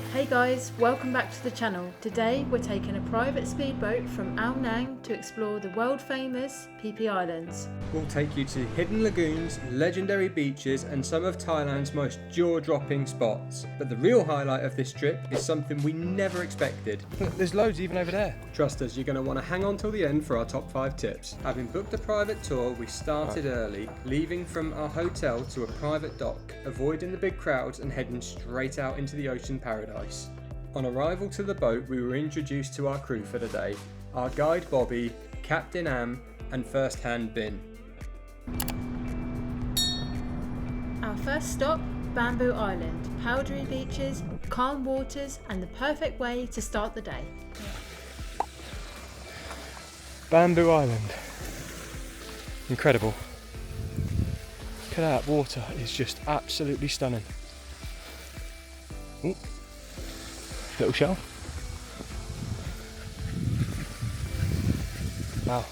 Hey guys, welcome back to the channel. Today we're taking a private speedboat from Ao Nang to explore the world famous Phi Phi Islands. We'll take you to hidden lagoons, legendary beaches and some of Thailand's most jaw-dropping spots. But the real highlight of this trip is something we never expected. Look, there's loads even over there. Trust us, you're going to want to hang on till the end for our top 5 tips. Having booked a private tour, we started early, leaving from our hotel to a private dock, avoiding the big crowds and heading straight out into the ocean paradise. On arrival to the boat, we were introduced to our crew for the day, our guide Bobby, Captain Am and first-hand Bin. Our first stop, Bamboo Island. Powdery beaches, calm waters and the perfect way to start the day. Bamboo Island. Incredible. Look at that, water is just absolutely stunning. Ooh. Little shell. Wow. A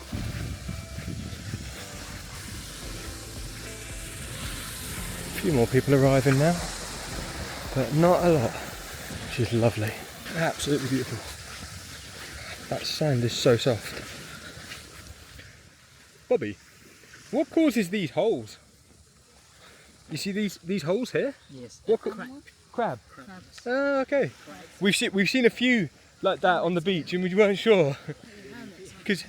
few more people arriving now, but not a lot. Which is lovely. Absolutely beautiful. That sand is so soft. Bobby, what causes these holes? You see these holes here? Yes. What crab? Oh, okay. We've seen a few like that on the beach, and we weren't sure because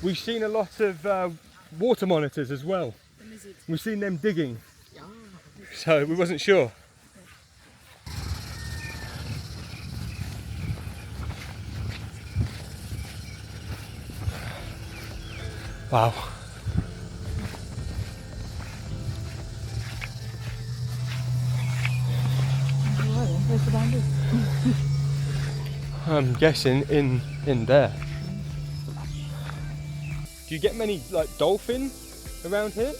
we've seen a lot of water monitors as well. We've seen them digging, so we wasn't sure. Wow. I'm guessing in there. Do you get many like dolphin around here?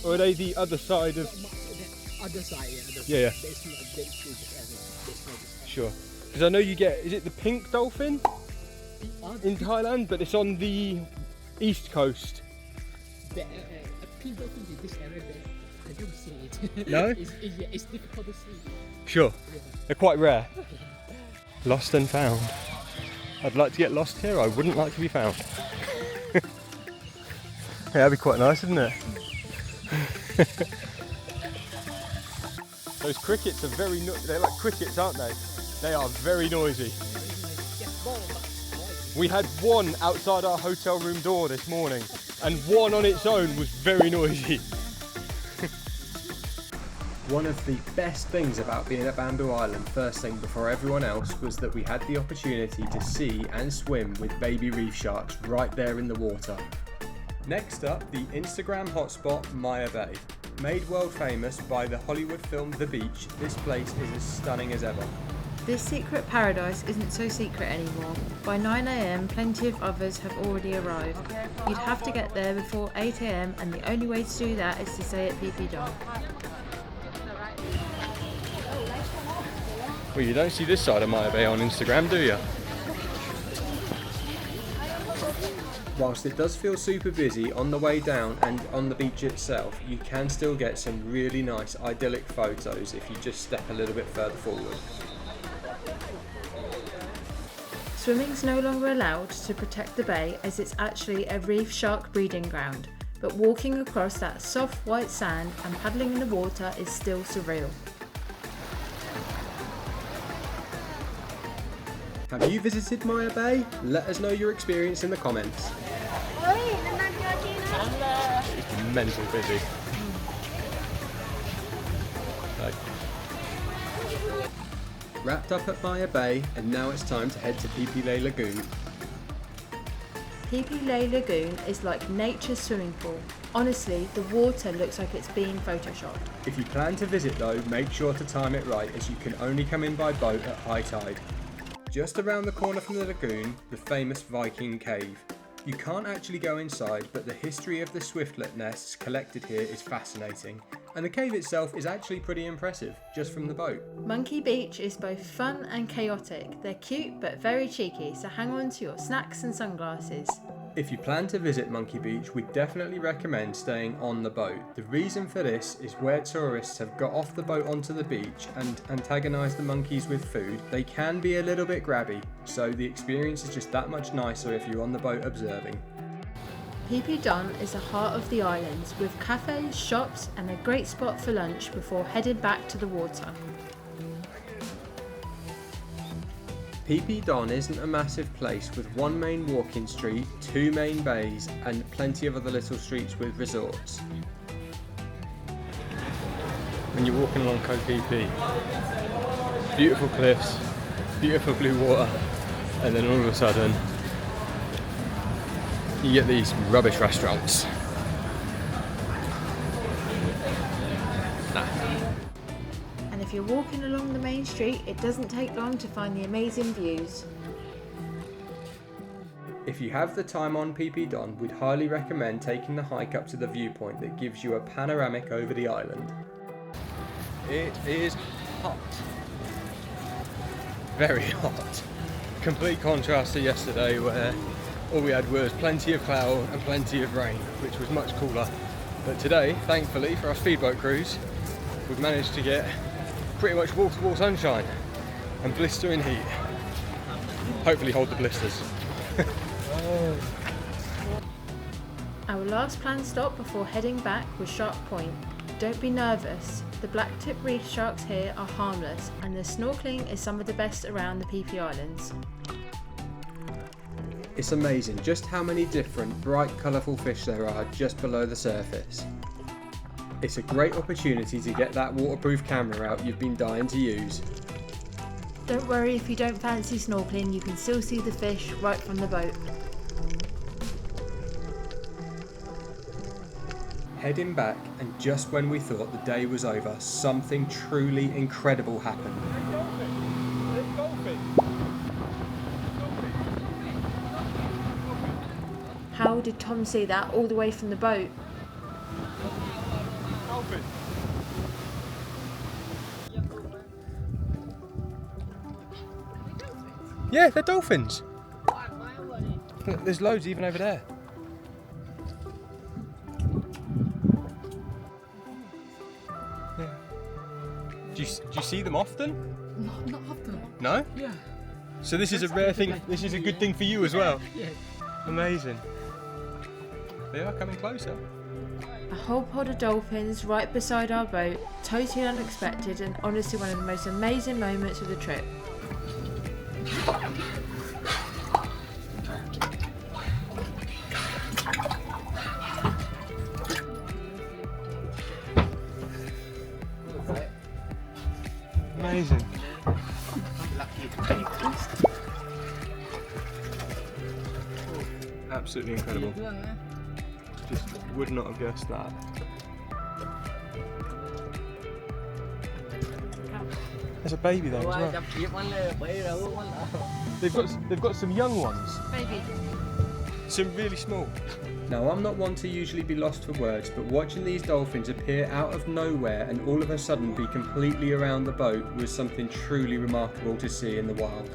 Or are they the other side of? The other side, Yeah. Sure. Because I know you get, is it the pink dolphin in Thailand? But it's on the east coast. The pink dolphin in this area, I don't see it. No? It's difficult to see. Sure. They're quite rare. Lost and found. I'd like to get lost here, I wouldn't like to be found. Yeah, that'd be quite nice, wouldn't it? Those crickets are very, they're like crickets, aren't they? They are very noisy. We had one outside our hotel room door this morning, and one on its own was very noisy. One of the best things about being at Bamboo Island first thing before everyone else was that we had the opportunity to see and swim with baby reef sharks right there in the water. Next up, the Instagram hotspot Maya Bay. Made world famous by the Hollywood film The Beach, this place is as stunning as ever. This secret paradise isn't so secret anymore. By 9 AM plenty of others have already arrived. You'd have to get there before 8 AM and the only way to do that is to stay at Phi Phi Don. Well, you don't see this side of Maya Bay on Instagram, do you? Whilst it does feel super busy on the way down and on the beach itself, you can still get some really nice idyllic photos if you just step a little bit further forward. Swimming's no longer allowed to protect the bay as it's actually a reef shark breeding ground, but walking across that soft white sand and paddling in the water is still surreal. Have you visited Maya Bay? Let us know your experience in the comments. It's mental busy. Like, Wrapped up at Maya Bay, and now it's time to head to Phi Phi Lei Lagoon. Phi Phi Lei Lagoon is like nature's swimming pool. Honestly, the water looks like it's been photoshopped. If you plan to visit though, make sure to time it right as you can only come in by boat at high tide. Just around the corner from the lagoon, the famous Viking Cave. You can't actually go inside, but the history of the swiftlet nests collected here is fascinating, and the cave itself is actually pretty impressive, just from the boat. Monkey Beach is both fun and chaotic. They're cute but very cheeky, so hang on to your snacks and sunglasses. If you plan to visit Monkey Beach, we definitely recommend staying on the boat. The reason for this is where tourists have got off the boat onto the beach and antagonised the monkeys with food, they can be a little bit grabby, so the experience is just that much nicer if you're on the boat observing. Phi Phi Don is the heart of the islands with cafes, shops and a great spot for lunch before heading back to the water. Phi Phi Don isn't a massive place with one main walking street, two main bays and plenty of other little streets with resorts. When you're walking along Koh Phi Phi, beautiful cliffs, beautiful blue water, and then all of a sudden you get these rubbish restaurants. And if you're walking along the main street, it doesn't take long to find the amazing views. If you have the time on Phi Phi Don, we'd highly recommend taking the hike up to the viewpoint that gives you a panoramic over the island. It is hot. Very hot. Complete contrast to yesterday where all we had was plenty of cloud and plenty of rain, which was much cooler. But today, thankfully, for our speedboat cruise, we've managed to get pretty much wall-to-wall sunshine and blistering heat. Hopefully hold the blisters. Our last planned stop before heading back was Shark Point. Don't be nervous, the black-tip reef sharks here are harmless and the snorkeling is some of the best around the Phi Phi Islands. It's amazing just how many different bright colourful fish there are just below the surface. It's a great opportunity to get that waterproof camera out you've been dying to use. Don't worry if you don't fancy snorkeling, you can still see the fish right from the boat. Heading back, and just when we thought the day was over, something truly incredible happened. How did Tom see that all the way from the boat? Yeah, they're dolphins. Look, there's loads even over there. Yeah. Do you see them often? Not often. No? Yeah. So this is a rare thing, this is a good thing for you as well? Yeah. Amazing. They are coming closer. A whole pod of dolphins right beside our boat, totally unexpected and honestly one of the most amazing moments of the trip. Amazing. Absolutely incredible. Just would not have guessed that. There's a baby there as well. They've got some young ones. Baby. Some really small. Now, I'm not one to usually be lost for words, but watching these dolphins appear out of nowhere and all of a sudden be completely around the boat was something truly remarkable to see in the wild.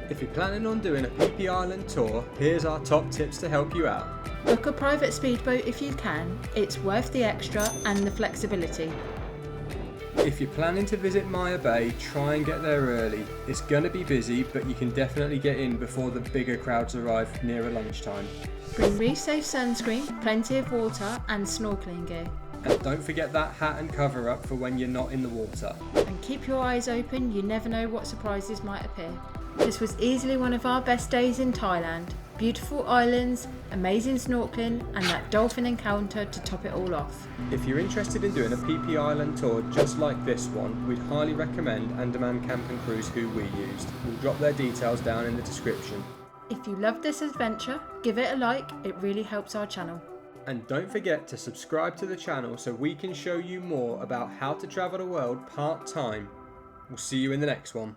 If you're planning on doing a Phi Phi Island tour, here's our top tips to help you out. Book a private speedboat if you can, it's worth the extra and the flexibility. If you're planning to visit Maya Bay, try and get there early. It's going to be busy, but you can definitely get in before the bigger crowds arrive nearer lunchtime. Bring reef safe sunscreen, plenty of water and snorkeling gear. And don't forget that hat and cover up for when you're not in the water. And keep your eyes open, you never know what surprises might appear. This was easily one of our best days in Thailand. Beautiful islands, amazing snorkeling and that dolphin encounter to top it all off. If you're interested in doing a Phi Phi Island tour just like this one, we'd highly recommend Andaman Camp and Cruise, who we used. We'll drop their details down in the description. If you loved this adventure, give it a like, it really helps our channel. And don't forget to subscribe to the channel so we can show you more about how to travel the world part-time. We'll see you in the next one.